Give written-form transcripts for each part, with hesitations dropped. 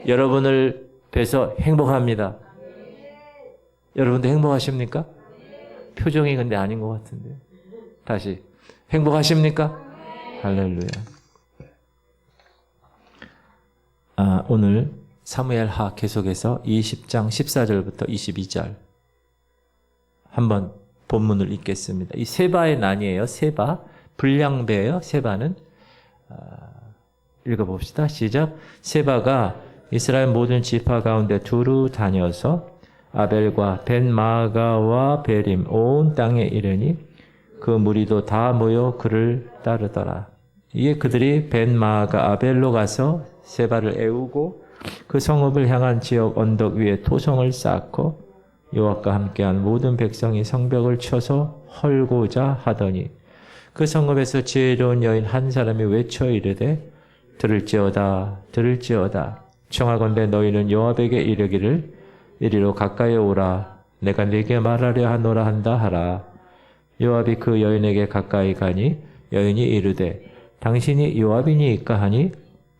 여러분을 뵈서 행복합니다. 여러분도 행복하십니까? 표정이 근데 아닌 것 같은데. 다시. 행복하십니까? 할렐루야. 오늘 사무엘하 계속해서 20장 14절부터 22절 한번 본문을 읽겠습니다. 이 세바의 난이에요. 세바. 불량배예요. 세바는. 읽어봅시다. 시작. 세바가 이스라엘 모든 지파 가운데 두루 다녀서 아벨과 벤마가와 베림 온 땅에 이르니 그 무리도 다 모여 그를 따르더라. 이에 그들이 벤마가 아벨로 가서 세바를 애우고 그 성읍을 향한 지역 언덕 위에 토성을 쌓고 여호와과 함께한 모든 백성이 성벽을 쳐서 헐고자 하더니 그 성읍에서 지혜로운 여인 한 사람이 외쳐 이르되 들을지어다 들을지어다 청하건대 너희는 요압에게 이르기를 이리로 가까이 오라 내가 네게 말하려 하노라 한다 하라. 요압이 그 여인에게 가까이 가니 여인이 이르되 당신이 요압이니이까 하니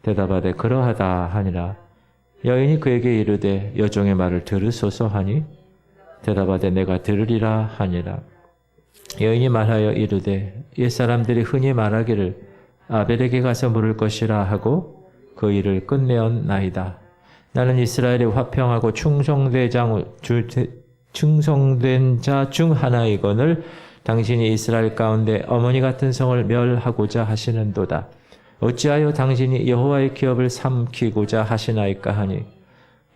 대답하되 그러하다 하니라. 여인이 그에게 이르되 여종의 말을 들으소서 하니 대답하되 내가 들으리라 하니라. 여인이 말하여 이르되 옛사람들이 흔히 말하기를 아벨에게 가서 물을 것이라 하고 그 일을 끝내었나이다. 나는 이스라엘의 화평하고 충성된 자 중 하나이거늘 당신이 이스라엘 가운데 어머니 같은 성을 멸하고자 하시는도다. 어찌하여 당신이 여호와의 기업을 삼키고자 하시나이까 하니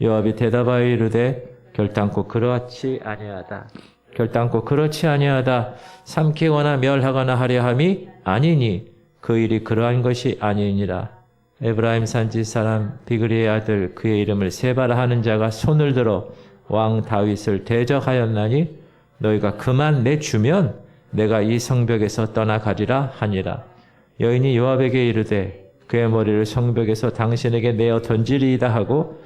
요압이 대답하여 이르되 결단코 그렇지 아니하다. 결단코 그렇지 아니하다. 삼키거나 멸하거나 하려 함이 아니니 그 일이 그러한 것이 아니니라. 에브라임 산지 사람 비그리의 아들 그의 이름을 세바라 하는 자가 손을 들어 왕 다윗을 대적하였나니 너희가 그만 내주면 내가 이 성벽에서 떠나가리라 하니라. 여인이 요압에게 이르되 그의 머리를 성벽에서 당신에게 내어 던지리이다 하고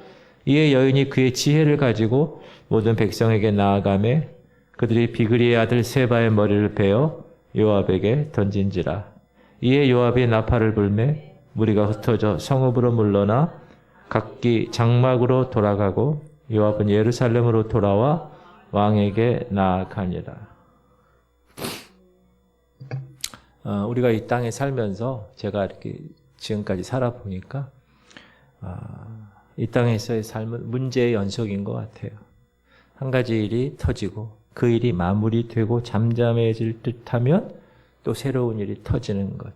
이에 여인이 그의 지혜를 가지고 모든 백성에게 나아가매 그들이 비그리의 아들 세바의 머리를 베어 요압에게 던진지라. 이에 요압이 나팔을 불매 무리가 흩어져 성읍으로 물러나 각기 장막으로 돌아가고 요압은 예루살렘으로 돌아와 왕에게 나아가니라. 우리가 이 땅에 살면서 제가 이렇게 지금까지 살아보니까 이 땅에서의 삶은 문제의 연속인 것 같아요. 한 가지 일이 터지고 그 일이 마무리되고 잠잠해질 듯하면 또 새로운 일이 터지는 것.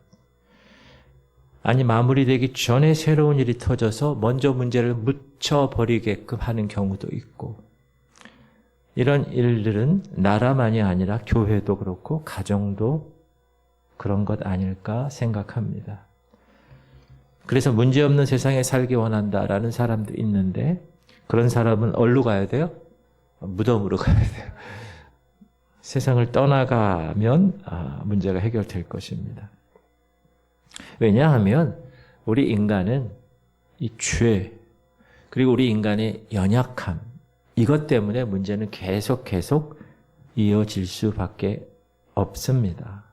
아니 마무리되기 전에 새로운 일이 터져서 먼저 문제를 묻혀버리게끔 하는 경우도 있고 이런 일들은 나라만이 아니라 교회도 그렇고 가정도 그런 것 아닐까 생각합니다. 그래서 문제없는 세상에 살기 원한다라는 사람도 있는데 그런 사람은 어디로 가야 돼요? 무덤으로 가야 돼요. 세상을 떠나가면 문제가 해결될 것입니다. 왜냐하면 우리 인간은 이 죄 그리고 우리 인간의 연약함 이것 때문에 문제는 계속 이어질 수밖에 없습니다.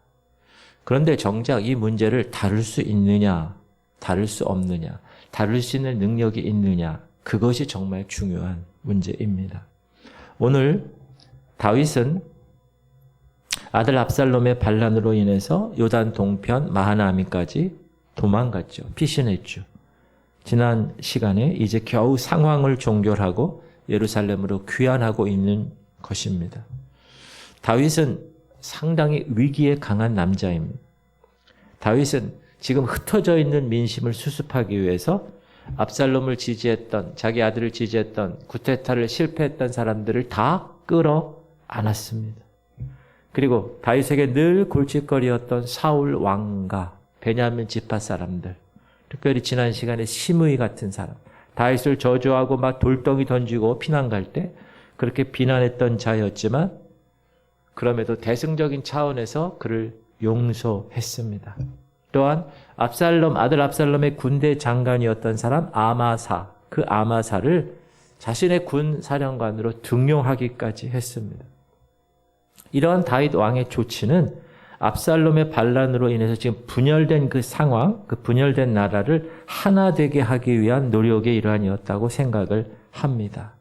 그런데 정작 이 문제를 다룰 수 있느냐 다룰 수 없느냐 다룰 수 있는 능력이 있느냐 그것이 정말 중요한 문제입니다. 오늘 다윗은 아들 압살롬의 반란으로 인해서 요단 동편 마하나임까지 도망갔죠. 피신했죠. 지난 시간에 이제 겨우 상황을 종결하고 예루살렘으로 귀환하고 있는 것입니다. 다윗은 상당히 위기에 강한 남자입니다. 다윗은 지금 흩어져 있는 민심을 수습하기 위해서 압살롬을 지지했던 자기 아들을 지지했던 구테타를 실패했던 사람들을 다 끌어안았습니다. 그리고 다윗에게 늘 골칫거리였던 사울 왕과 베냐민 지파 사람들, 특별히 지난 시간에 시므이 같은 사람, 다윗을 저주하고 막 돌덩이 던지고 피난 갈 때 그렇게 비난했던 자였지만 그럼에도 대승적인 차원에서 그를 용서했습니다. 또한 아들 압살롬의 군대 장관이었던 사람 아마사, 그 아마사를 자신의 군 사령관으로 등용하기까지 했습니다. 이러한 다윗 왕의 조치는 압살롬의 반란으로 인해서 지금 분열된 그 상황, 그 분열된 나라를 하나 되게 하기 위한 노력의 일환이었다고 생각을 합니다.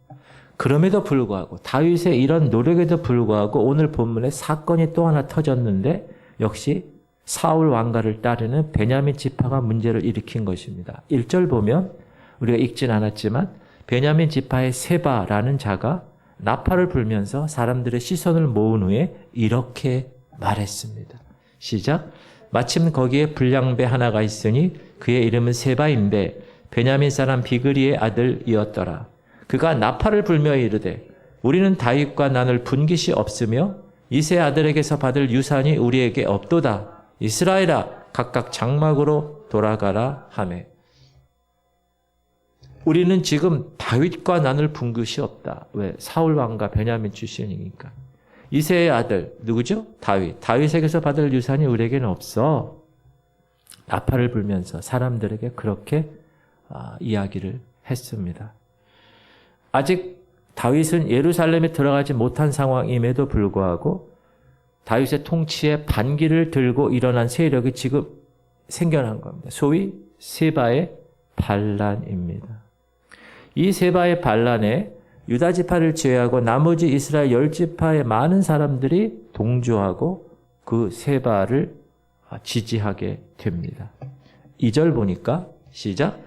그럼에도 불구하고 다윗의 이런 노력에도 불구하고 오늘 본문에 사건이 또 하나 터졌는데 역시 사울 왕가를 따르는 베냐민 지파가 문제를 일으킨 것입니다. 1절 보면 우리가 읽진 않았지만 베냐민 지파의 세바라는 자가 나팔을 불면서 사람들의 시선을 모은 후에 이렇게 말했습니다. 시작. 마침 거기에 불량배 하나가 있으니 그의 이름은 세바인데 베냐민 사람 비그리의 아들이었더라. 그가 나팔을 불며 이르되 우리는 다윗과 나눌 분깃이 없으며 이세 아들에게서 받을 유산이 우리에게 없도다. 이스라엘아 각각 장막으로 돌아가라 하매. 우리는 지금 다윗과 나눌 분깃이 없다. 왜? 사울 왕과 베냐민 출신이니까. 이세의 아들 누구죠? 다윗. 다윗에게서 받을 유산이 우리에게는 없어. 나팔을 불면서 사람들에게 그렇게 이야기를 했습니다. 아직 다윗은 예루살렘에 들어가지 못한 상황임에도 불구하고 다윗의 통치에 반기를 들고 일어난 세력이 지금 생겨난 겁니다. 소위 세바의 반란입니다. 이 세바의 반란에 유다 지파를 제외하고 나머지 이스라엘 10지파의 많은 사람들이 동조하고 그 세바를 지지하게 됩니다. 2절 보니까 시작.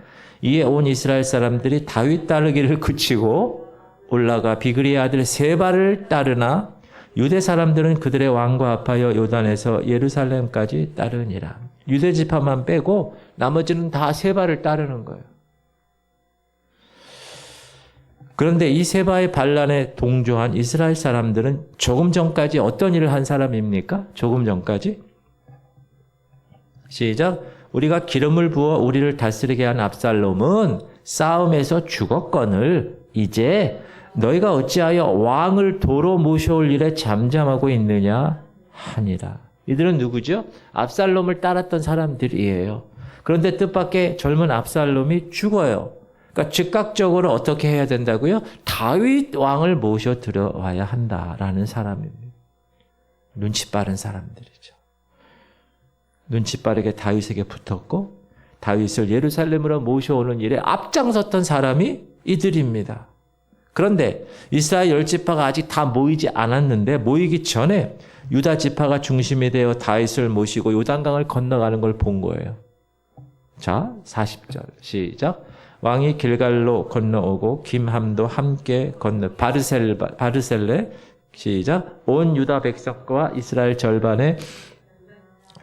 이에 온 이스라엘 사람들이 다윗 따르기를 그치고 올라가 비그리의 아들 세바를 따르나 유대 사람들은 그들의 왕과 합하여 요단에서 예루살렘까지 따르니라. 유대 지파만 빼고 나머지는 다 세바를 따르는 거예요. 그런데 이 세바의 반란에 동조한 이스라엘 사람들은 조금 전까지 어떤 일을 한 사람입니까? 조금 전까지 시작. 우리가 기름을 부어 우리를 다스리게 한 압살롬은 싸움에서 죽었거늘 이제 너희가 어찌하여 왕을 도로 모셔올 일에 잠잠하고 있느냐 하니라. 이들은 누구죠? 압살롬을 따랐던 사람들이에요. 그런데 뜻밖의 젊은 압살롬이 죽어요. 그러니까 즉각적으로 어떻게 해야 된다고요? 다윗 왕을 모셔 들어와야 한다라는 사람입니다. 눈치 빠른 사람들이죠. 눈치 빠르게 다윗에게 붙었고 다윗을 예루살렘으로 모셔오는 일에 앞장섰던 사람이 이들입니다. 그런데 이스라엘 10지파가 아직 다 모이지 않았는데 모이기 전에 유다 지파가 중심이 되어 다윗을 모시고 요단강을 건너가는 걸 본 거예요. 자, 40절 시작. 왕이 길갈로 건너오고 김함도 함께 건너 바르셀레 시작. 온 유다 백성과 이스라엘 절반의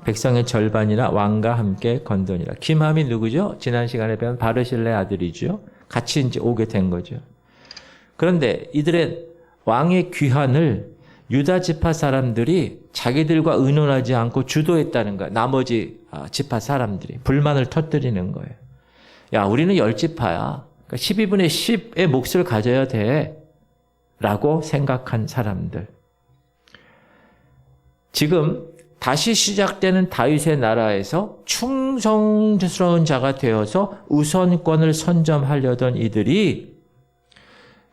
백성의 절반이나 왕과 함께 건너니라. 김함이 누구죠? 지난 시간에 배운 바르실레 아들이죠. 같이 이제 오게 된 거죠. 그런데 이들의 왕의 귀환을 유다 지파 사람들이 자기들과 의논하지 않고 주도했다는 거예요. 나머지 지파 사람들이 불만을 터뜨리는 거예요. 야, 우리는 10지파야. 그러니까 12분의 10의 몫을 가져야 돼. 라고 생각한 사람들. 지금 다시 시작되는 다윗의 나라에서 충성스러운 자가 되어서 우선권을 선점하려던 이들이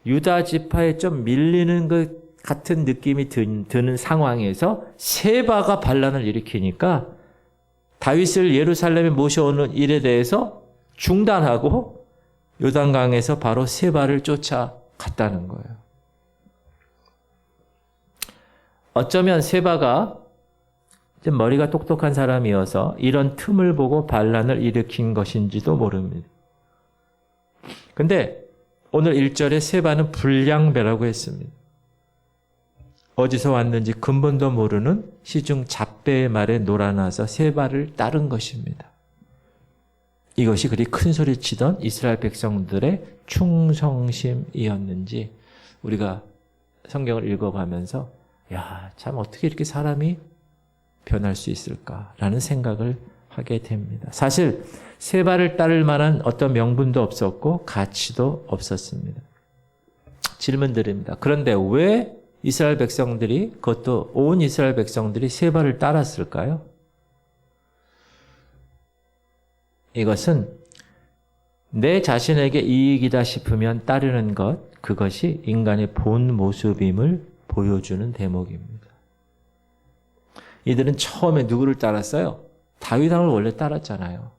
유다 지파에 좀 밀리는 것 같은 느낌이 드는 상황에서 세바가 반란을 일으키니까 다윗을 예루살렘에 모셔오는 일에 대해서 중단하고 요단강에서 바로 세바를 쫓아갔다는 거예요. 어쩌면 세바가 머리가 똑똑한 사람이어서 이런 틈을 보고 반란을 일으킨 것인지도 모릅니다. 근데 오늘 1절에 세바는 불량배라고 했습니다. 어디서 왔는지 근본도 모르는 시중 잡배의 말에 놀아나서 세바를 따른 것입니다. 이것이 그리 큰 소리 치던 이스라엘 백성들의 충성심이었는지 우리가 성경을 읽어가면서 야, 참 어떻게 이렇게 사람이 변할 수 있을까라는 생각을 하게 됩니다. 사실 세바를 따를 만한 어떤 명분도 없었고 가치도 없었습니다. 질문 드립니다. 그런데 왜 이스라엘 백성들이 그것도 온 이스라엘 백성들이 세바를 따랐을까요? 이것은 내 자신에게 이익이다 싶으면 따르는 것, 그것이 인간의 본 모습임을 보여주는 대목입니다. 이들은 처음에 누구를 따랐어요? 다윗 왕을 원래 따랐잖아요.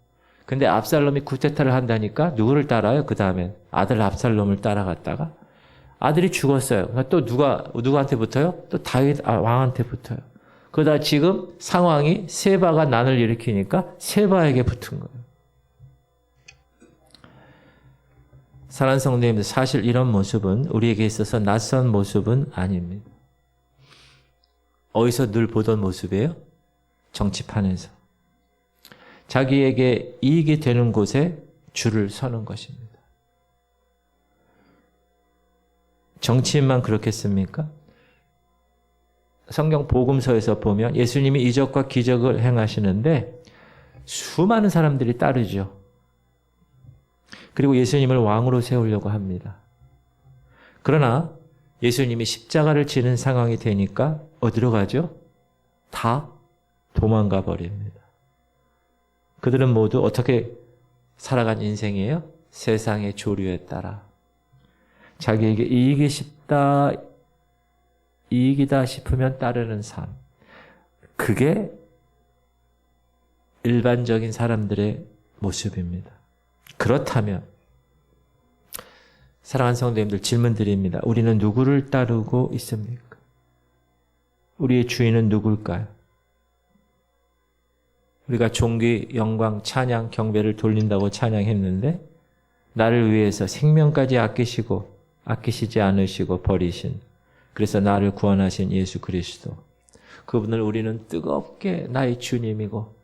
근데 압살롬이 쿠데타를 한다니까 누구를 따라요? 그 다음엔 아들 압살롬을 따라갔다가 아들이 죽었어요. 또 누구한테 붙어요? 또 다윗 왕한테 붙어요. 그러다 지금 상황이 세바가 난을 일으키니까 세바에게 붙은 거예요. 사랑하는 성도님들, 사실 이런 모습은 우리에게 있어서 낯선 모습은 아닙니다. 어디서 늘 보던 모습이에요? 정치판에서. 자기에게 이익이 되는 곳에 줄을 서는 것입니다. 정치인만 그렇겠습니까? 성경 복음서에서 보면 예수님이 이적과 기적을 행하시는데 수많은 사람들이 따르죠. 그리고 예수님을 왕으로 세우려고 합니다. 그러나 예수님이 십자가를 지는 상황이 되니까 어디로 가죠? 다 도망가 버립니다. 그들은 모두 어떻게 살아간 인생이에요? 세상의 조류에 따라. 자기에게 이익이다 싶으면 따르는 삶. 그게 일반적인 사람들의 모습입니다. 그렇다면 사랑하는 성도님들 질문 드립니다. 우리는 누구를 따르고 있습니까? 우리의 주인은 누굴까요? 우리가 존귀, 영광, 찬양, 경배를 돌린다고 찬양했는데 나를 위해서 생명까지 아끼시지 않으시고 버리신, 그래서 나를 구원하신 예수 그리스도, 그분을 우리는 뜨겁게 나의 주님이고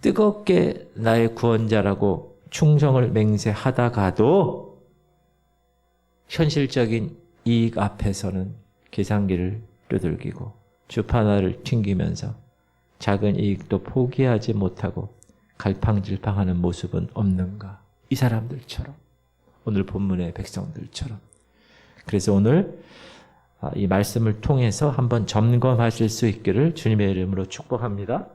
뜨겁게 나의 구원자라고 충성을 맹세하다가도 현실적인 이익 앞에서는 계산기를 두들기고 주파나를 튕기면서 작은 이익도 포기하지 못하고 갈팡질팡하는 모습은 없는가? 이 사람들처럼, 오늘 본문의 백성들처럼. 그래서 오늘 이 말씀을 통해서 한번 점검하실 수 있기를 주님의 이름으로 축복합니다.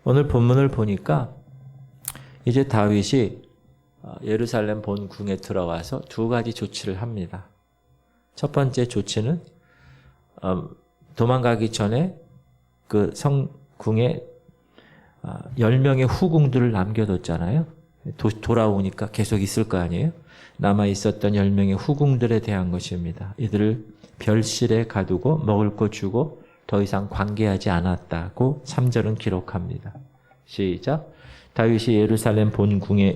오늘 본문을 보니까 이제 다윗이 예루살렘 본궁에 들어가서 두 가지 조치를 합니다. 첫 번째 조치는 도망가기 전에 그 성궁에 10명의 후궁들을 남겨뒀잖아요. 돌아오니까 계속 있을 거 아니에요. 남아있었던 10명의 후궁들에 대한 것입니다. 이들을 별실에 가두고 먹을 것 주고 더 이상 관계하지 않았다고 3절은 기록합니다. 시작. 다윗이 예루살렘 본궁에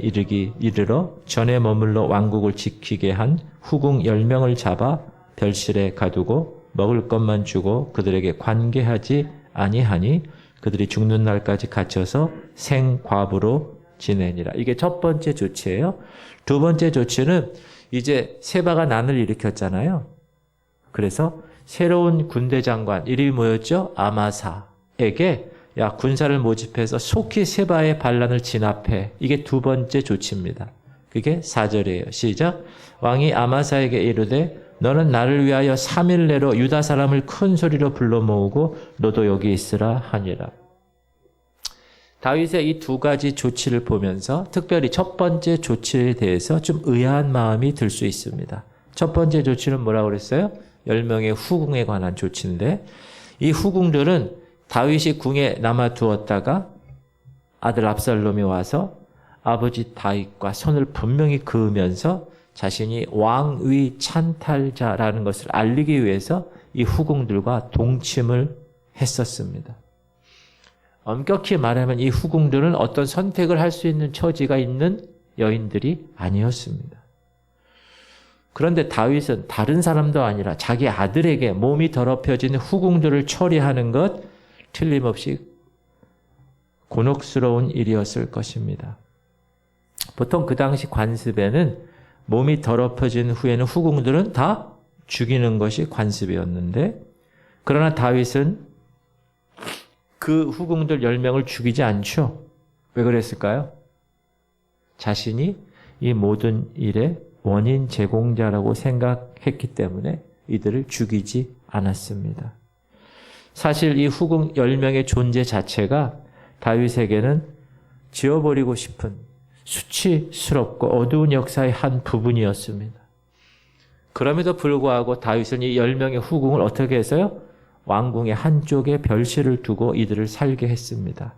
이르러 전에 머물러 왕국을 지키게 한 후궁 10명을 잡아 별실에 가두고 먹을 것만 주고 그들에게 관계하지 아니하니 그들이 죽는 날까지 갇혀서 생과부로 지내니라. 이게 첫 번째 조치예요. 두 번째 조치는 이제 세바가 난을 일으켰잖아요. 그래서 새로운 군대 장관, 이름이 뭐였죠? 아마사에게 야, 군사를 모집해서 속히 세바의 반란을 진압해. 이게 두 번째 조치입니다. 그게 4절이에요. 시작. 왕이 아마사에게 이르되 너는 나를 위하여 3일 내로 유다 사람을 큰 소리로 불러 모으고 너도 여기 있으라 하니라. 다윗의 이 두 가지 조치를 보면서 특별히 첫 번째 조치에 대해서 좀 의아한 마음이 들 수 있습니다. 첫 번째 조치는 뭐라고 그랬어요? 10명의 후궁에 관한 조치인데 이 후궁들은 다윗이 궁에 남아두었다가 아들 압살롬이 와서 아버지 다윗과 손을 분명히 그으면서 자신이 왕위 찬탈자라는 것을 알리기 위해서 이 후궁들과 동침을 했었습니다. 엄격히 말하면 이 후궁들은 어떤 선택을 할 수 있는 처지가 있는 여인들이 아니었습니다. 그런데 다윗은 다른 사람도 아니라 자기 아들에게 몸이 더럽혀진 후궁들을 처리하는 것 틀림없이 곤혹스러운 일이었을 것입니다. 보통 그 당시 관습에는 몸이 더럽혀진 후에는 후궁들은 다 죽이는 것이 관습이었는데 그러나 다윗은 그 후궁들 10명을 죽이지 않죠. 왜 그랬을까요? 자신이 이 모든 일의 원인 제공자라고 생각했기 때문에 이들을 죽이지 않았습니다. 사실 이 후궁 10명의 존재 자체가 다윗에게는 지워버리고 싶은 수치스럽고 어두운 역사의 한 부분이었습니다. 그럼에도 불구하고 다윗은 이 10명의 후궁을 어떻게 했어요? 왕궁의 한쪽에 별실을 두고 이들을 살게 했습니다.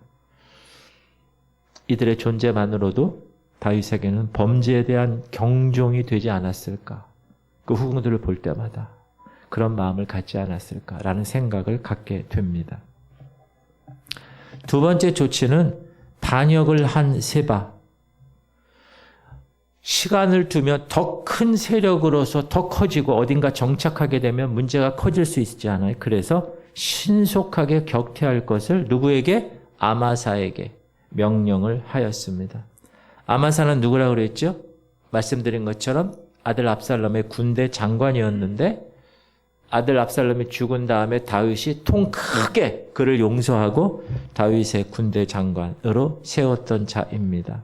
이들의 존재만으로도 다윗에게는 범죄에 대한 경종이 되지 않았을까? 그 후궁들을 볼 때마다 그런 마음을 갖지 않았을까라는 생각을 갖게 됩니다. 두 번째 조치는 반역을 한 세바. 시간을 두면 더 큰 세력으로서 더 커지고 어딘가 정착하게 되면 문제가 커질 수 있지 않아요? 그래서 신속하게 격퇴할 것을 누구에게? 아마사에게 명령을 하였습니다. 아마사는 누구라고 그랬죠? 말씀드린 것처럼 아들 압살롬의 군대 장관이었는데 아들 압살롬이 죽은 다음에 다윗이 통 크게 그를 용서하고 다윗의 군대 장관으로 세웠던 자입니다.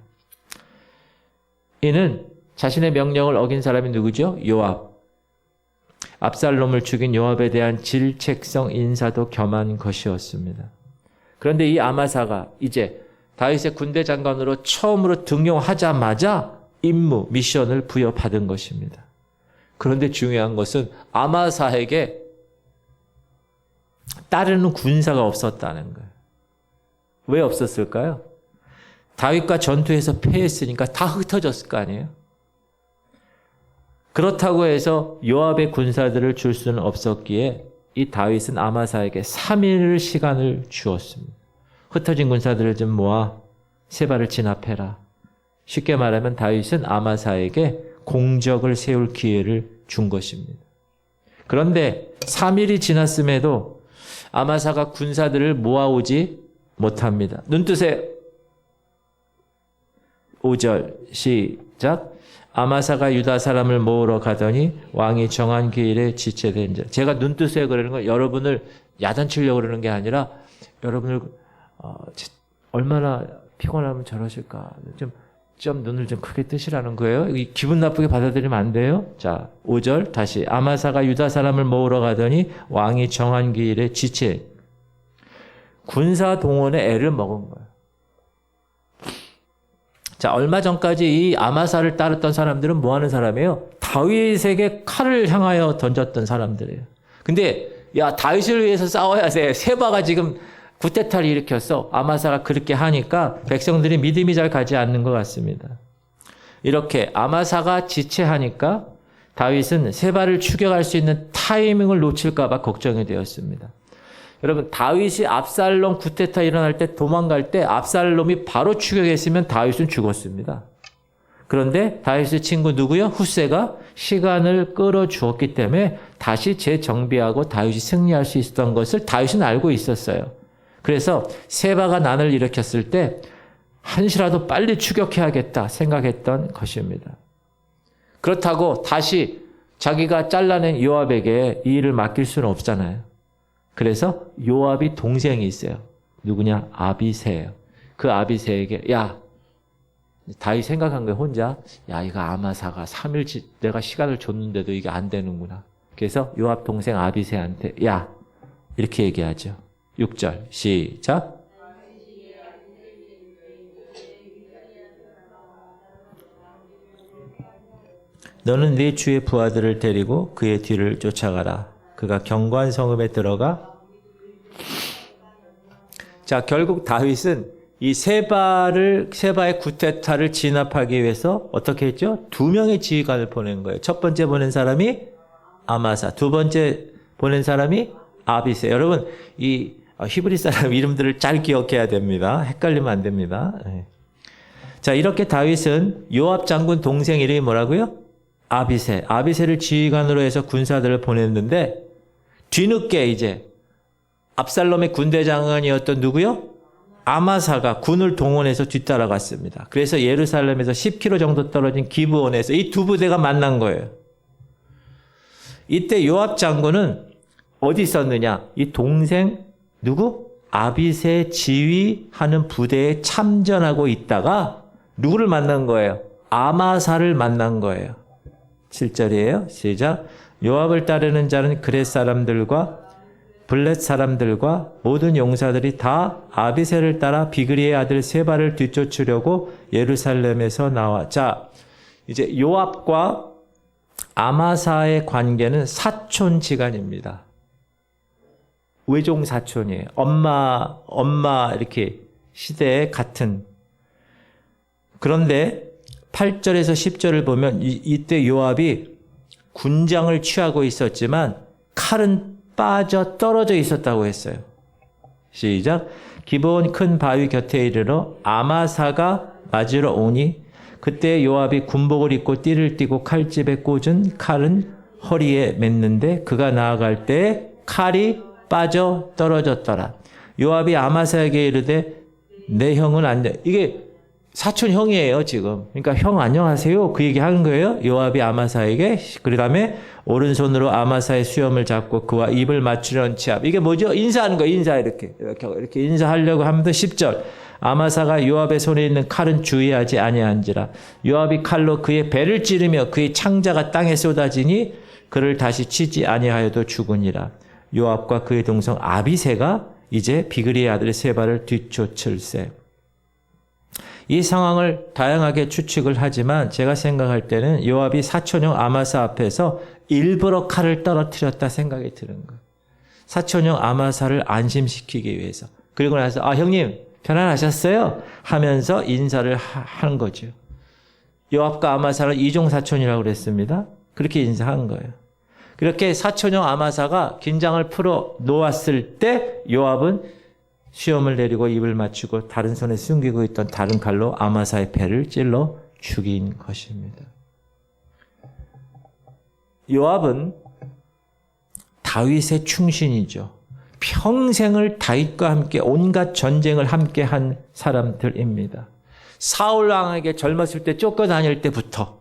이는 자신의 명령을 어긴 사람이 누구죠? 요압. 압살롬을 죽인 요압에 대한 질책성 인사도 겸한 것이었습니다. 그런데 이 아마사가 이제 다윗의 군대 장관으로 처음으로 등용하자마자 임무, 미션을 부여받은 것입니다. 그런데 중요한 것은 아마사에게 따르는 군사가 없었다는 거예요. 왜 없었을까요? 다윗과 전투에서 패했으니까 다 흩어졌을 거 아니에요? 그렇다고 해서 요압의 군사들을 줄 수는 없었기에 이 다윗은 아마사에게 3일 시간을 주었습니다. 흩어진 군사들을 좀 모아 세바를 진압해라. 쉽게 말하면 다윗은 아마사에게 공적을 세울 기회를 준 것입니다. 그런데 3일이 지났음에도 아마사가 군사들을 모아오지 못합니다. 눈 뜨세요. 5절 시작. 아마사가 유다 사람을 모으러 가더니 왕이 정한 기일에 지체된 자. 제가 눈 뜨세요 그러는 건 여러분을 야단치려고 그러는 게 아니라 여러분을 얼마나 피곤하면 저러실까. 좀 눈을 좀 크게 뜨시라는 거예요. 기분 나쁘게 받아들이면 안 돼요. 자, 5절 다시. 아마사가 유다 사람을 모으러 가더니 왕이 정한 기일에 지체. 군사 동원에 애를 먹은 거예요. 자, 얼마 전까지 이 아마사를 따랐던 사람들은 뭐 하는 사람이에요? 다윗에게 칼을 향하여 던졌던 사람들이에요. 근데 야, 다윗을 위해서 싸워야 돼. 세바가 지금 구테타를 일으켰어. 아마사가 그렇게 하니까 백성들이 믿음이 잘 가지 않는 것 같습니다. 이렇게 아마사가 지체하니까 다윗은 세바를 추격할 수 있는 타이밍을 놓칠까 봐 걱정이 되었습니다. 여러분, 다윗이 압살롬 구테타 일어날 때 도망갈 때 압살롬이 바로 추격했으면 다윗은 죽었습니다. 그런데 다윗의 친구 누구요? 후세가 시간을 끌어주었기 때문에 다시 재정비하고 다윗이 승리할 수 있었던 것을 다윗은 알고 있었어요. 그래서 세바가 난을 일으켰을 때 한시라도 빨리 추격해야겠다 생각했던 것입니다. 그렇다고 다시 자기가 잘라낸 요압에게 이 일을 맡길 수는 없잖아요. 그래서 요압이 동생이 있어요. 누구냐? 아비새예요. 그 아비새에게 야, 다윗 생각한 거예요. 혼자. 야, 이거 아마사가 3일 내가 시간을 줬는데도 이게 안 되는구나. 그래서 요압 동생 아비새한테 야, 이렇게 얘기하죠. 6절 시작. 너는 네 주의 부하들을 데리고 그의 뒤를 쫓아가라. 그가 견고한 성읍에 들어가. 자, 결국 다윗은 이 세바의 구테타를 진압하기 위해서 어떻게 했죠? 2명의 지휘관을 보낸 거예요. 첫 번째 보낸 사람이 아마사, 두 번째 보낸 사람이 아비새. 여러분, 이 히브리 사람 이름들을 잘 기억해야 됩니다. 헷갈리면 안 됩니다. 자, 이렇게 다윗은 요압 장군 동생 이름이 뭐라고요? 아비새. 아비새를 지휘관으로 해서 군사들을 보냈는데 뒤늦게 이제 압살롬의 군대 장관이었던 누구요? 아마사가 군을 동원해서 뒤따라갔습니다. 그래서 예루살렘에서 10km 정도 떨어진 기브온에서 이 두 부대가 만난 거예요. 이때 요압 장군은 어디 있었느냐? 이 동생 누구? 아비새 지휘하는 부대에 참전하고 있다가 누구를 만난 거예요? 아마사를 만난 거예요. 7절이에요. 시작. 요압을 따르는 자는 그렛 사람들과 블렛 사람들과 모든 용사들이 다 아비새를 따라 비그리의 아들 세바를 뒤쫓으려고 예루살렘에서 나와. 자, 이제 요압과 아마사의 관계는 사촌지간입니다. 외종 사촌이에요. 엄마 이렇게 시대에 같은. 그런데 8절에서 10절을 보면 이때 요압이 군장을 취하고 있었지만 칼은 빠져 떨어져 있었다고 했어요. 시작. 기브온 큰 바위 곁에 이르러 아마사가 맞으러 오니 그때 요압이 군복을 입고 띠를 띠고 칼집에 꽂은 칼은 허리에 맸는데 그가 나아갈 때 칼이 빠져 떨어졌더라. 요압이 아마사에게 이르되 내 형은 안 돼. 이게 사촌 형이에요 지금. 그러니까 형 안녕하세요 그 얘기 하는 거예요. 요압이 아마사에게. 그 다음에 오른손으로 아마사의 수염을 잡고 그와 입을 맞추려는 취합. 이게 뭐죠? 인사하는 거예요. 인사 이렇게 인사하려고 하면서 10절. 아마사가 요압의 손에 있는 칼은 주의하지 아니한지라. 요압이 칼로 그의 배를 찌르며 그의 창자가 땅에 쏟아지니 그를 다시 치지 아니하여도 죽으니라. 요압과 그의 동생 아비새가 이제 비그리의 아들 세바를 뒤쫓을세. 이 상황을 다양하게 추측을 하지만 제가 생각할 때는 요압이 사촌형 아마사 앞에서 일부러 칼을 떨어뜨렸다 생각이 드는 거예요. 사촌형 아마사를 안심시키기 위해서. 그리고 나서 형님 편안하셨어요? 하면서 인사를 하는 거죠. 요압과 아마사는 이종 사촌이라고 그랬습니다. 그렇게 인사한 거예요. 그렇게 사촌형 아마사가 긴장을 풀어 놓았을 때 요압은 수염을 내리고 입을 맞추고 다른 손에 숨기고 있던 다른 칼로 아마사의 배를 찔러 죽인 것입니다. 요압은 다윗의 충신이죠. 평생을 다윗과 함께 온갖 전쟁을 함께 한 사람들입니다. 사울 왕에게 젊었을 때 쫓겨다닐 때부터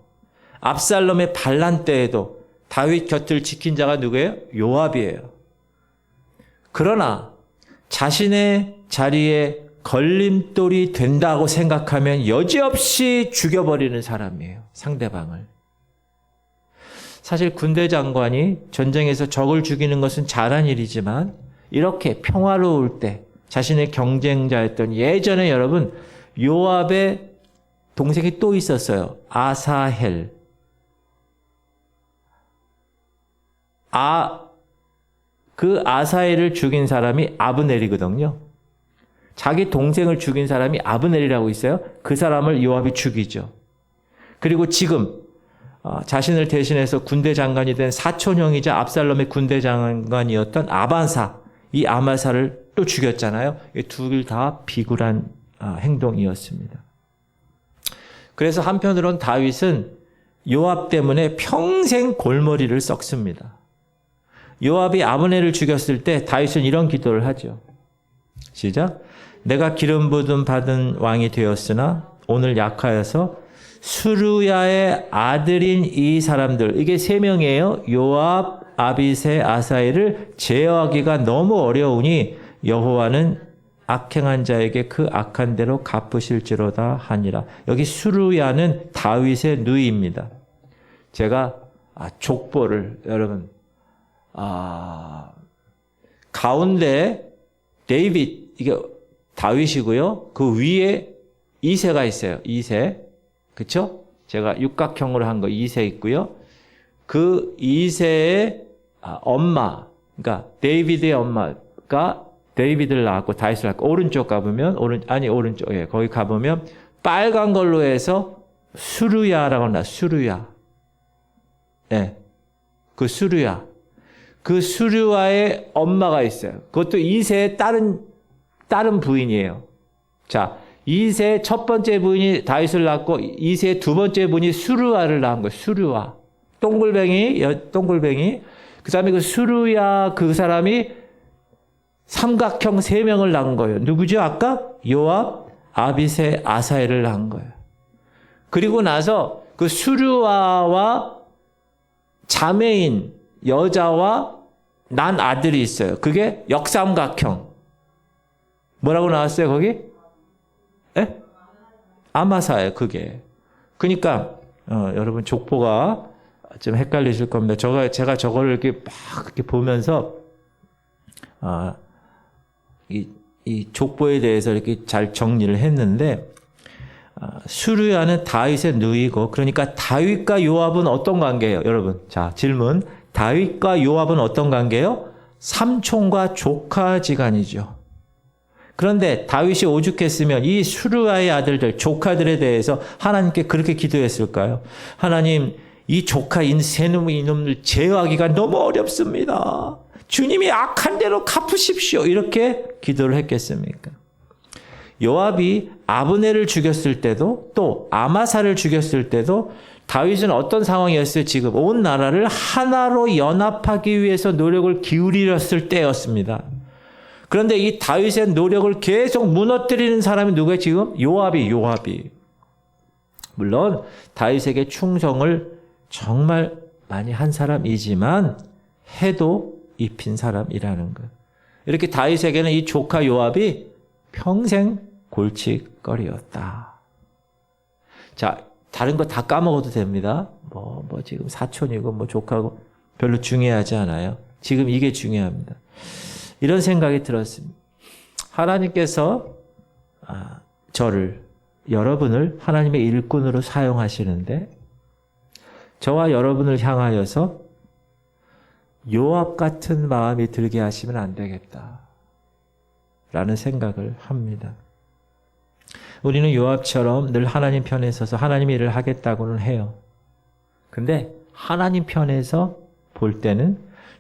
압살롬의 반란 때에도 다윗 곁을 지킨 자가 누구예요? 요압이에요. 그러나 자신의 자리에 걸림돌이 된다고 생각하면 여지없이 죽여버리는 사람이에요. 상대방을. 사실 군대 장관이 전쟁에서 적을 죽이는 것은 잘한 일이지만 이렇게 평화로울 때 자신의 경쟁자였던 예전에 여러분 요압의 동생이 또 있었어요. 아사헬. 그 아사헬을 죽인 사람이 아브넬이거든요. 자기 동생을 죽인 사람이 아브넬이라고 있어요. 그 사람을 요압이 죽이죠. 그리고 지금 자신을 대신해서 군대 장관이 된 사촌형이자 압살롬의 군대 장관이었던 아바사, 이 아마사를 또 죽였잖아요. 둘 다 비굴한 행동이었습니다. 그래서 한편으론 다윗은 요압 때문에 평생 골머리를 썩습니다. 요압이 아브넬을 죽였을 때 다윗은 이런 기도를 하죠. 시작. 내가 기름 부음 받은 왕이 되었으나 오늘 약하여서 수르야의 아들인 이 사람들, 이게 3명이에요. 요압, 아비새, 아사엘을 제어하기가 너무 어려우니 여호와는 악행한 자에게 그 악한 대로 갚으실지로다 하니라. 여기 수르야는 다윗의 누이입니다. 제가 족보를 여러분 가운데 데이빗, 이게 다윗이고요. 그 위에 이새가 있어요. 이새. 그쵸? 제가 육각형으로 한 거 이새 있고요. 그 이새의 엄마, 그러니까 데이비드의 엄마가 데이비드를 낳았고 다윗을 낳았고, 오른쪽 가보면 오른쪽, 예, 거기 가보면 빨간 걸로 해서 수르야라고 나. 수르야. 예. 그 수르야. 그 수르야의 엄마가 있어요. 그것도 이새의 다른 부인이에요. 자, 이새의 첫 번째 부인이 다윗을 낳고 이새의 두 번째 부인이 수르야를 낳은 거예요. 수르야. 동글뱅이. 그 다음에 그 수르야 그 사람이 삼각형 3명을 낳은 거예요. 누구죠? 아까 요압, 아비새, 아사엘을 낳은 거예요. 그리고 나서 그 수르야와 자매인 여자와 난 아들이 있어요. 그게 역삼각형. 뭐라고 나왔어요, 거기? 에? 아마사예요, 그게. 그러니까 여러분 족보가 좀 헷갈리실 겁니다. 제가 저거를 이렇게 막 이렇게 보면서 이 족보에 대해서 이렇게 잘 정리를 했는데, 수르야는 다윗의 누이고, 그러니까 다윗과 요압은 어떤 관계예요, 여러분? 자, 질문. 다윗과 요압은 어떤 관계예요? 삼촌과 조카지간이죠. 그런데 다윗이 오죽했으면 이 수르야의 아들들, 조카들에 대해서 하나님께 그렇게 기도했을까요? 하나님, 이 조카 이놈을 제어하기가 너무 어렵습니다. 주님이 악한 대로 갚으십시오. 이렇게 기도를 했겠습니까? 요압이 아브넬을 죽였을 때도 또 아마사를 죽였을 때도 다윗은 어떤 상황이었어요? 지금 온 나라를 하나로 연합하기 위해서 노력을 기울였을 때였습니다. 그런데 이 다윗의 노력을 계속 무너뜨리는 사람이 누구예요? 지금 요압이. 물론 다윗에게 충성을 정말 많이 한 사람이지만 해도 입힌 사람이라는 것. 이렇게 다윗에게는 이 조카 요압이 평생 골칫거리였다. 자, 다른 거 다 까먹어도 됩니다. 지금 사촌이고 조카고 별로 중요하지 않아요. 지금 이게 중요합니다. 이런 생각이 들었습니다. 하나님께서 여러분을 하나님의 일꾼으로 사용하시는데 저와 여러분을 향하여서 요압 같은 마음이 들게 하시면 안 되겠다 라는 생각을 합니다. 우리는 요압처럼 늘 하나님 편에 서서 하나님의 일을 하겠다고는 해요. 근데 하나님 편에서 볼 때는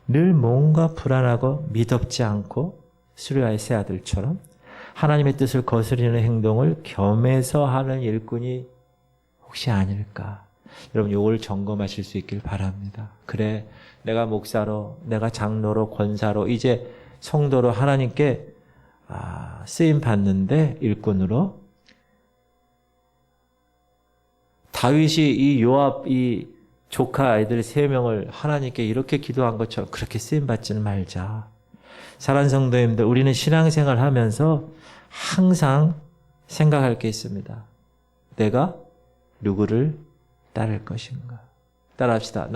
늘 뭔가 불안하고 미덥지 않고 수르야의 세 아들처럼 하나님의 뜻을 거스리는 행동을 겸해서 하는 일꾼이 혹시 아닐까? 여러분 이걸 점검하실 수 있길 바랍니다. 그래, 내가 목사로, 내가 장로로, 권사로, 이제 성도로 하나님께 쓰임 받는데 일꾼으로 다윗이 이 요압 이 조카 아이들 3명을 하나님께 이렇게 기도한 것처럼 그렇게 쓰임 받지는 말자. 사랑하는 성도님들, 우리는 신앙생활 하면서 항상 생각할 게 있습니다. 내가 누구를 따를 것인가? 따라합시다.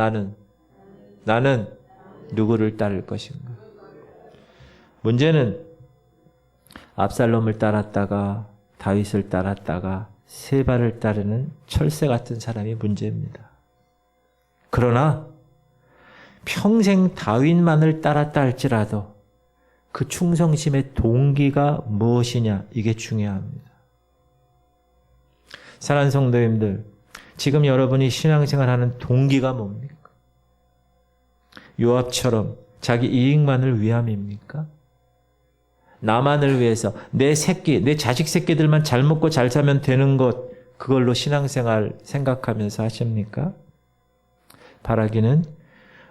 나는 누구를 따를 것인가? 문제는 압살롬을 따랐다가 다윗을 따랐다가 세바를 따르는 철새 같은 사람이 문제입니다. 그러나 평생 다윗만을 따랐다 할지라도 그 충성심의 동기가 무엇이냐, 이게 중요합니다. 사랑하는 성도님들, 지금 여러분이 신앙생활하는 동기가 뭡니까? 요압처럼 자기 이익만을 위함입니까? 나만을 위해서 내 자식 새끼들만 잘 먹고 잘 사면 되는 것, 그걸로 신앙생활 생각하면서 하십니까? 바라기는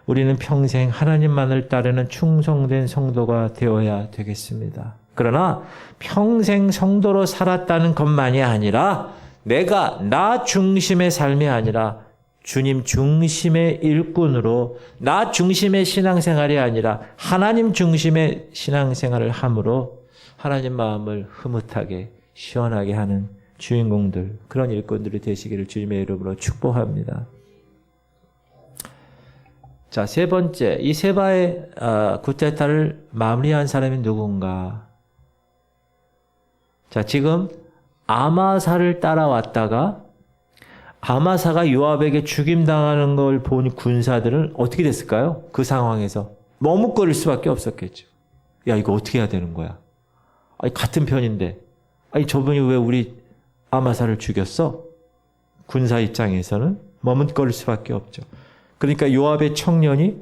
우리는 평생 하나님만을 따르는 충성된 성도가 되어야 되겠습니다. 그러나 평생 성도로 살았다는 것만이 아니라 내가 나 중심의 삶이 아니라 주님 중심의 일꾼으로 나 중심의 신앙생활이 아니라 하나님 중심의 신앙생활을 함으로 하나님 마음을 흐뭇하게 시원하게 하는 주인공들, 그런 일꾼들이 되시기를 주님의 이름으로 축복합니다. 자, 3번째, 이 세바의 구테타를 마무리한 사람이 누군가? 자, 지금 아마사를 따라왔다가 아마사가 요압에게 죽임당하는 걸 본 군사들은 어떻게 됐을까요? 그 상황에서 머뭇거릴 수밖에 없었겠죠. 야, 이거 어떻게 해야 되는 거야? 아니, 같은 편인데. 아니, 저분이 왜 우리 아마사를 죽였어? 군사 입장에서는 머뭇거릴 수밖에 없죠. 그러니까 요압의 청년이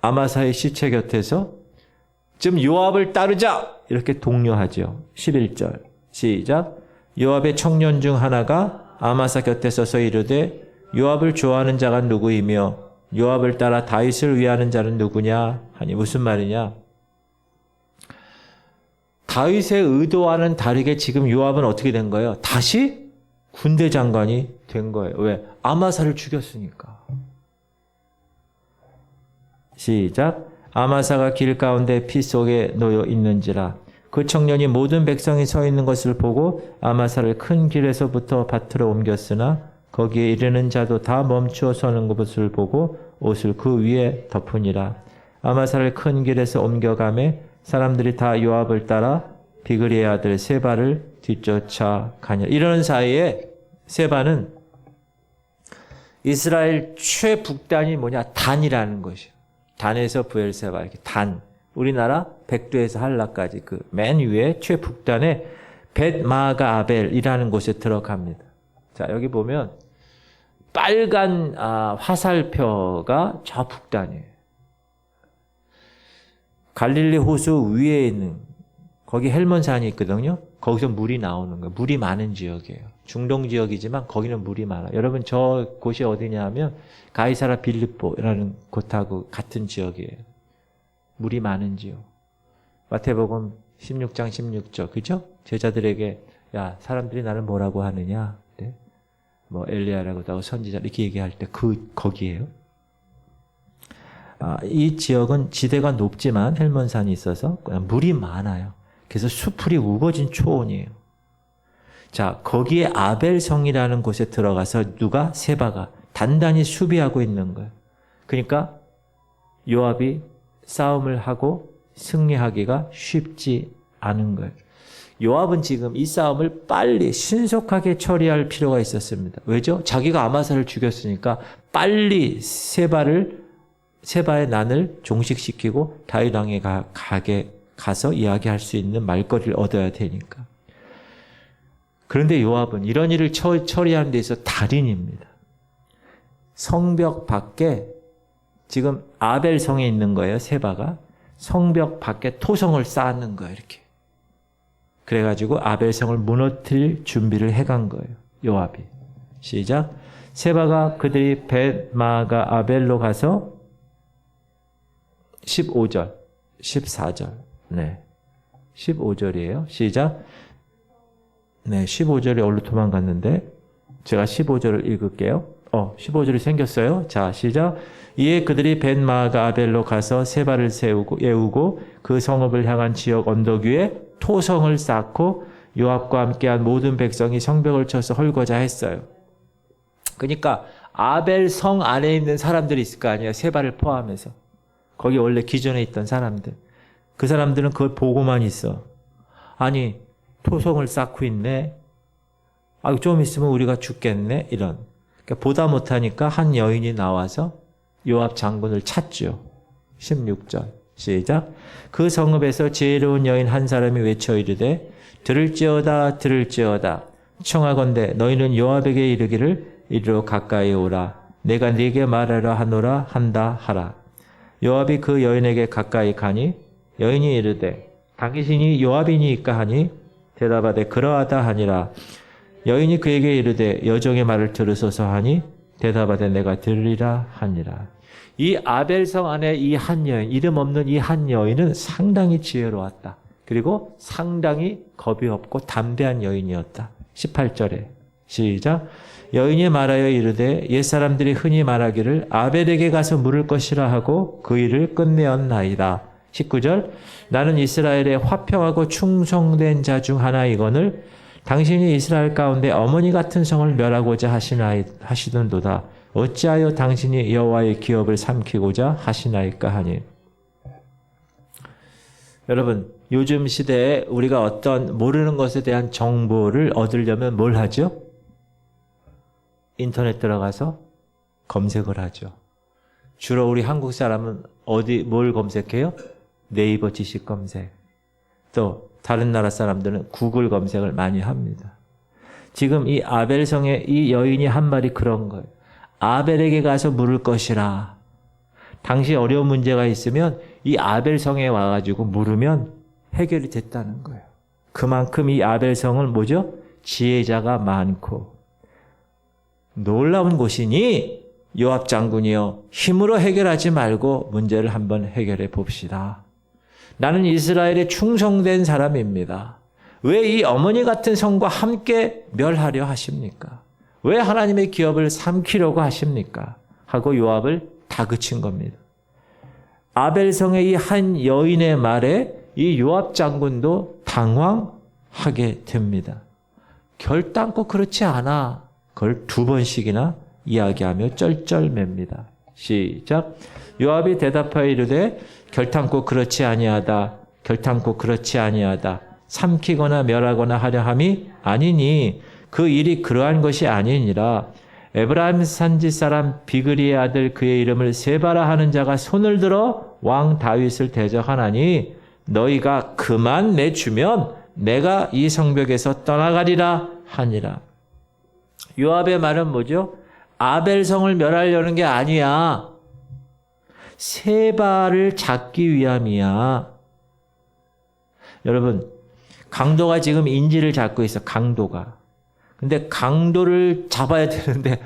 아마사의 시체 곁에서 지금 요압을 따르자! 이렇게 독려하죠. 11절 시작. 요압의 청년 중 하나가 아마사 곁에 서서 이르되 요압을 좋아하는 자가 누구이며 요압을 따라 다윗을 위하는 자는 누구냐 하니, 무슨 말이냐? 다윗의 의도와는 다르게 지금 요압은 어떻게 된 거예요? 다시 군대 장관이 된 거예요. 왜? 아마사를 죽였으니까. 시작. 아마사가 길 가운데 피 속에 놓여 있는지라. 그 청년이 모든 백성이 서 있는 것을 보고 아마사를 큰 길에서부터 밭으로 옮겼으나 거기에 이르는 자도 다 멈추어 서는 것을 보고 옷을 그 위에 덮으니라. 아마사를 큰 길에서 옮겨가매 사람들이 다 요압을 따라 비그리의 아들 세바를 뒤쫓아 가냐. 이러는 사이에 세바는 이스라엘 최북단이 뭐냐? 단이라는 것이요. 단에서 브엘세바, 이렇게 단. 우리나라 백두에서 한라까지 그 맨 위에 최북단에 벳마가 아벨이라는 곳에 들어갑니다. 자, 여기 보면 빨간 화살표가 저 북단이에요. 갈릴리 호수 위에 있는 거기 헬몬산이 있거든요. 거기서 물이 나오는 거예요. 물이 많은 지역이에요. 중동 지역이지만 거기는 물이 많아요. 여러분 저 곳이 어디냐 하면 가이사라 빌립보라는 곳하고 같은 지역이에요. 물이 많은 지역. 마태복음 16장 16절 그죠? 제자들에게 야 사람들이 나를 뭐라고 하느냐? 네? 뭐 엘리야라고도 하고 선지자 이렇게 얘기할 때 거기에요. 이 지역은 지대가 높지만 헬몬산이 있어서 그냥 물이 많아요. 그래서 수풀이 우거진 초원이에요. 자, 거기에 아벨성이라는 곳에 들어가서 세바가 단단히 수비하고 있는 거예요. 그러니까 요압이 싸움을 하고 승리하기가 쉽지 않은 거예요. 요압은 지금 이 싸움을 빨리 신속하게 처리할 필요가 있었습니다. 왜죠? 자기가 아마사를 죽였으니까 빨리 세바의 난을 종식시키고 다윗 왕에 가서 이야기할 수 있는 말거리를 얻어야 되니까. 그런데 요압은 이런 일을 처리하는 데 있어서 달인입니다. 성벽 밖에 지금 아벨성에 있는 거예요. 세바가. 성벽 밖에 토성을 쌓는 거예요. 이렇게. 그래가지고 아벨성을 무너뜨릴 준비를 해간 거예요. 요압이. 시작. 세바가 그들이 벳마가 아벨로 가서 15절, 14절. 네. 15절이에요. 시작. 네, 15절이 어디로 도망갔는데 제가 15절을 읽을게요. 15절이 생겼어요. 자, 시작. 이에 그들이 벳마가 아벨로 가서 세바를 예우고 그 성읍을 향한 지역 언덕 위에 토성을 쌓고 요압과 함께한 모든 백성이 성벽을 쳐서 헐거자 했어요. 그러니까 아벨 성 안에 있는 사람들이 있을 거 아니에요. 세바를 포함해서. 거기 원래 기존에 있던 사람들. 그 사람들은 그걸 보고만 있어. 아니 토성을 쌓고 있네. 좀 있으면 우리가 죽겠네. 이런. 그러니까 보다 못하니까 한 여인이 나와서 요압 장군을 찾죠. 16절 시작. 그 성읍에서 지혜로운 여인 한 사람이 외쳐 이르되 들을지어다 들을지어다 청하건대 너희는 요압에게 이르기를 이리로 가까이 오라. 내가 네게 말하라 하노라 한다 하라. 요압이 그 여인에게 가까이 가니 여인이 이르되 당신이 요압이니까 하니 대답하되 그러하다 하니라. 여인이 그에게 이르되 여종의 말을 들으소서 하니 대답하되 내가 들으리라 하니라. 이 아벨성 안에 이 한 여인, 이름 없는 이 한 여인은 상당히 지혜로웠다. 그리고 상당히 겁이 없고 담대한 여인이었다. 18절에 시작. 여인이 말하여 이르되 옛사람들이 흔히 말하기를 아벨에게 가서 물을 것이라 하고 그 일을 끝내었나이다. 19절. 나는 이스라엘의 화평하고 충성된 자 중 하나이거늘 당신이 이스라엘 가운데 어머니 같은 성을 멸하고자 하시던도다. 어찌하여 당신이 여호와의 기업을 삼키고자 하시나이까 하니. 여러분, 요즘 시대에 우리가 어떤 모르는 것에 대한 정보를 얻으려면 뭘 하죠? 인터넷 들어가서 검색을 하죠. 주로 우리 한국 사람은 뭘 검색해요? 네이버 지식 검색. 또 다른 나라 사람들은 구글 검색을 많이 합니다. 지금 이 아벨성의 이 여인이 한 말이 그런 거예요. 아벨에게 가서 물을 것이라. 당시 어려운 문제가 있으면 이 아벨성에 와가지고 물으면 해결이 됐다는 거예요. 그만큼 이 아벨성은 뭐죠? 지혜자가 많고 놀라운 곳이니 요압 장군이여 힘으로 해결하지 말고 문제를 한번 해결해 봅시다. 나는 이스라엘에 충성된 사람입니다. 왜 이 어머니 같은 성과 함께 멸하려 하십니까? 왜 하나님의 기업을 삼키려고 하십니까? 하고 요압을 다그친 겁니다. 아벨성의 이 한 여인의 말에 이 요압 장군도 당황하게 됩니다. 결단코 그렇지 않아. 그걸 2번씩이나 이야기하며 쩔쩔맵니다. 시작. 요압이 대답하여 이르되 결단코 그렇지 아니하다. 결단코 그렇지 아니하다. 삼키거나 멸하거나 하려 함이 아니니 그 일이 그러한 것이 아니니라. 에브라임 산지 사람 비그리의 아들 그의 이름을 세바라 하는 자가 손을 들어 왕 다윗을 대적하나니 너희가 그만 내주면 내가 이 성벽에서 떠나가리라 하니라. 요압의 말은 뭐죠? 아벨성을 멸하려는 게 아니야. 세바를 잡기 위함이야. 여러분, 강도가 지금 인지를 잡고 있어. 강도가. 근데 강도를 잡아야 되는데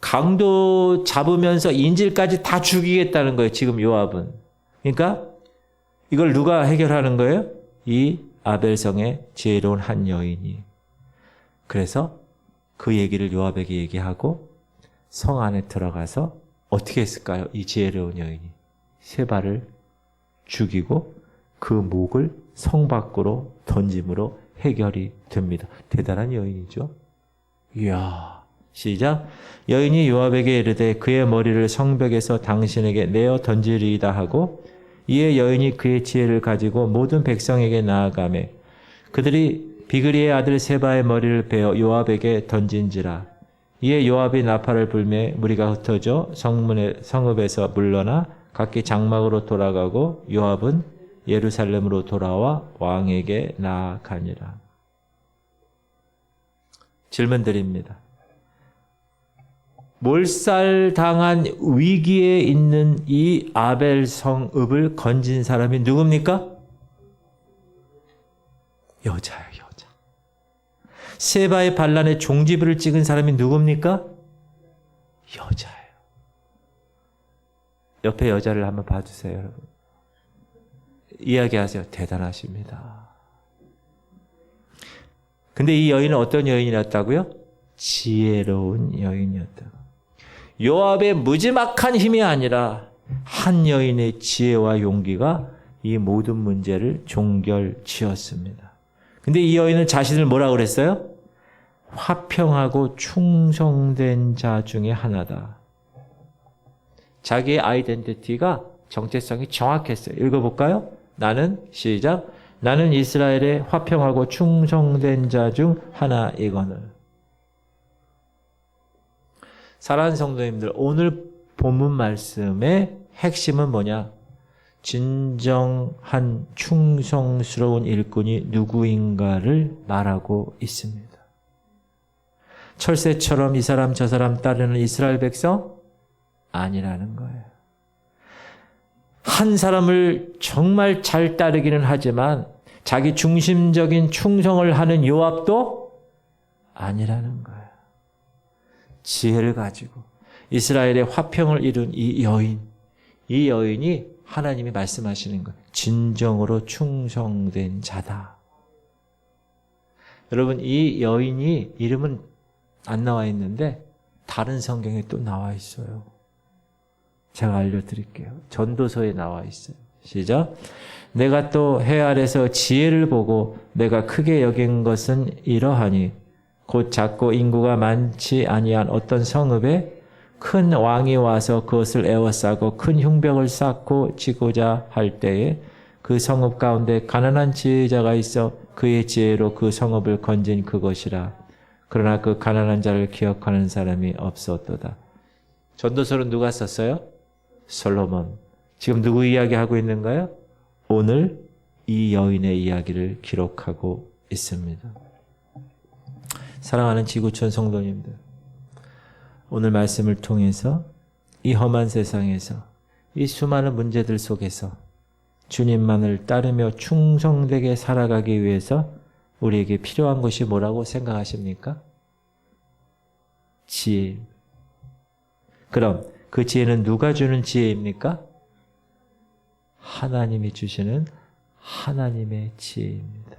강도 잡으면서 인질까지 다 죽이겠다는 거예요. 지금 요압은. 그러니까 이걸 누가 해결하는 거예요? 이 아벨성의 지혜로운 한 여인이. 그래서 그 얘기를 요압에게 얘기하고 성 안에 들어가서 어떻게 했을까요? 이 지혜로운 여인이. 세바를 죽이고 그 목을 성 밖으로 던짐으로 해결이 됩니다. 대단한 여인이죠. 이야. 시작. 여인이 요압에게 이르되 그의 머리를 성벽에서 당신에게 내어 던지리이다 하고 이에 여인이 그의 지혜를 가지고 모든 백성에게 나아가매 그들이 비그리의 아들 세바의 머리를 베어 요압에게 던진지라. 이에 요압이 나팔을 불매 무리가 흩어져 성읍에서 물러나 각기 장막으로 돌아가고 요압은 예루살렘으로 돌아와 왕에게 나아가니라. 질문 드립니다. 몰살당한 위기에 있는 이 아벨 성읍을 건진 사람이 누굽니까? 여자예요, 여자. 세바의 반란에 종지부를 찍은 사람이 누굽니까? 여자예요. 옆에 여자를 한번 봐주세요, 여러분. 이야기하세요. 대단하십니다. 근데 이 여인은 어떤 여인이었다고요? 지혜로운 여인이었다. 요압의 무지막한 힘이 아니라 한 여인의 지혜와 용기가 이 모든 문제를 종결지었습니다. 근데 이 여인은 자신을 뭐라고 그랬어요? 화평하고 충성된 자 중에 하나다. 자기의 아이덴티티가 정체성이 정확했어요. 읽어볼까요? 나는 시작. 나는 이스라엘의 화평하고 충성된 자 중 하나이거늘. 사랑하는 성도님들, 오늘 본문 말씀의 핵심은 뭐냐? 진정한 충성스러운 일꾼이 누구인가를 말하고 있습니다. 철새처럼 이 사람 저 사람 따르는 이스라엘 백성? 아니라는 거예요. 한 사람을 정말 잘 따르기는 하지만 자기 중심적인 충성을 하는 요압도 아니라는 거예요. 지혜를 가지고 이스라엘의 화평을 이룬 이 여인이 하나님이 말씀하시는 거예요. 진정으로 충성된 자다. 여러분, 이 여인이 이름은 안 나와 있는데 다른 성경에 또 나와 있어요. 제가 알려드릴게요. 전도서에 나와 있어요. 시작. 내가 또 해 아래서 지혜를 보고 내가 크게 여긴 것은 이러하니 곧 작고 인구가 많지 아니한 어떤 성읍에 큰 왕이 와서 그것을 에워싸고 큰 흉벽을 쌓고 지고자 할 때에 그 성읍 가운데 가난한 지혜자가 있어 그의 지혜로 그 성읍을 건진 그것이라. 그러나 그 가난한 자를 기억하는 사람이 없었도다. 전도서는 누가 썼어요? 솔로몬. 지금 누구 이야기하고 있는가요? 오늘 이 여인의 이야기를 기록하고 있습니다. 사랑하는 지구촌 성도님들, 오늘 말씀을 통해서 이 험한 세상에서 이 수많은 문제들 속에서 주님만을 따르며 충성되게 살아가기 위해서 우리에게 필요한 것이 뭐라고 생각하십니까? 지혜. 그럼 그 지혜는 누가 주는 지혜입니까? 하나님이 주시는 하나님의 지혜입니다.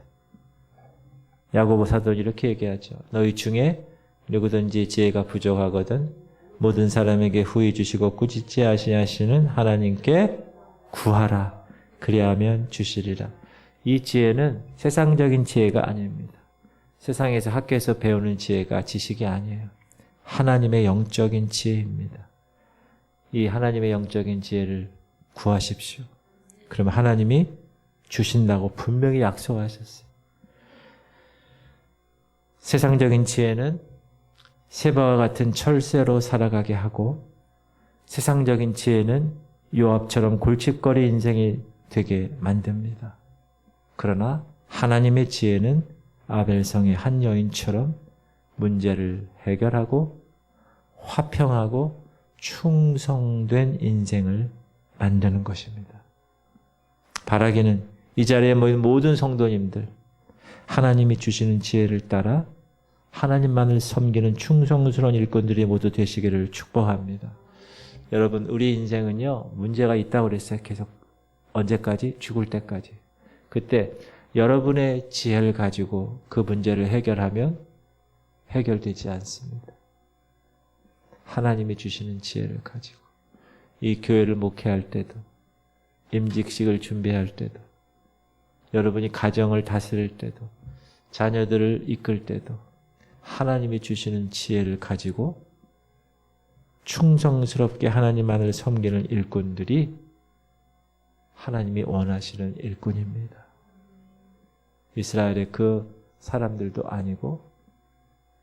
야고보 사도는 이렇게 얘기하죠. 너희 중에 누구든지 지혜가 부족하거든 모든 사람에게 후히 주시고 꾸짖지 아시하시는 하나님께 구하라. 그리하면 주시리라. 이 지혜는 세상적인 지혜가 아닙니다. 세상에서 학교에서 배우는 지혜가 지식이 아니에요. 하나님의 영적인 지혜입니다. 이 하나님의 영적인 지혜를 구하십시오. 그러면 하나님이 주신다고 분명히 약속하셨어요. 세상적인 지혜는 세바와 같은 철새로 살아가게 하고 세상적인 지혜는 요압처럼 골칫거리 인생이 되게 만듭니다. 그러나 하나님의 지혜는 아벨성의 한 여인처럼 문제를 해결하고 화평하고 충성된 인생을 만드는 것입니다. 바라기는 이 자리에 모인 모든 성도님들, 하나님이 주시는 지혜를 따라 하나님만을 섬기는 충성스러운 일꾼들이 모두 되시기를 축복합니다. 여러분, 우리 인생은요, 문제가 있다고 그랬어요. 계속. 언제까지? 죽을 때까지. 그때 여러분의 지혜를 가지고 그 문제를 해결하면 해결되지 않습니다. 하나님이 주시는 지혜를 가지고 이 교회를 목회할 때도, 임직식을 준비할 때도, 여러분이 가정을 다스릴 때도, 자녀들을 이끌 때도 하나님이 주시는 지혜를 가지고 충성스럽게 하나님만을 섬기는 일꾼들이 하나님이 원하시는 일꾼입니다. 이스라엘의 그 사람들도 아니고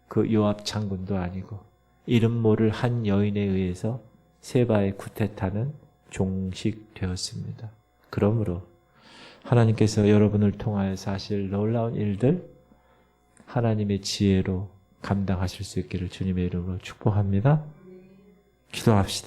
그 요압 장군도 아니고 이름 모를 한 여인에 의해서 세바의 쿠데타는 종식되었습니다. 그러므로 하나님께서 여러분을 통하여서 하실 놀라운 일들 하나님의 지혜로 감당하실 수 있기를 주님의 이름으로 축복합니다. 기도합시다.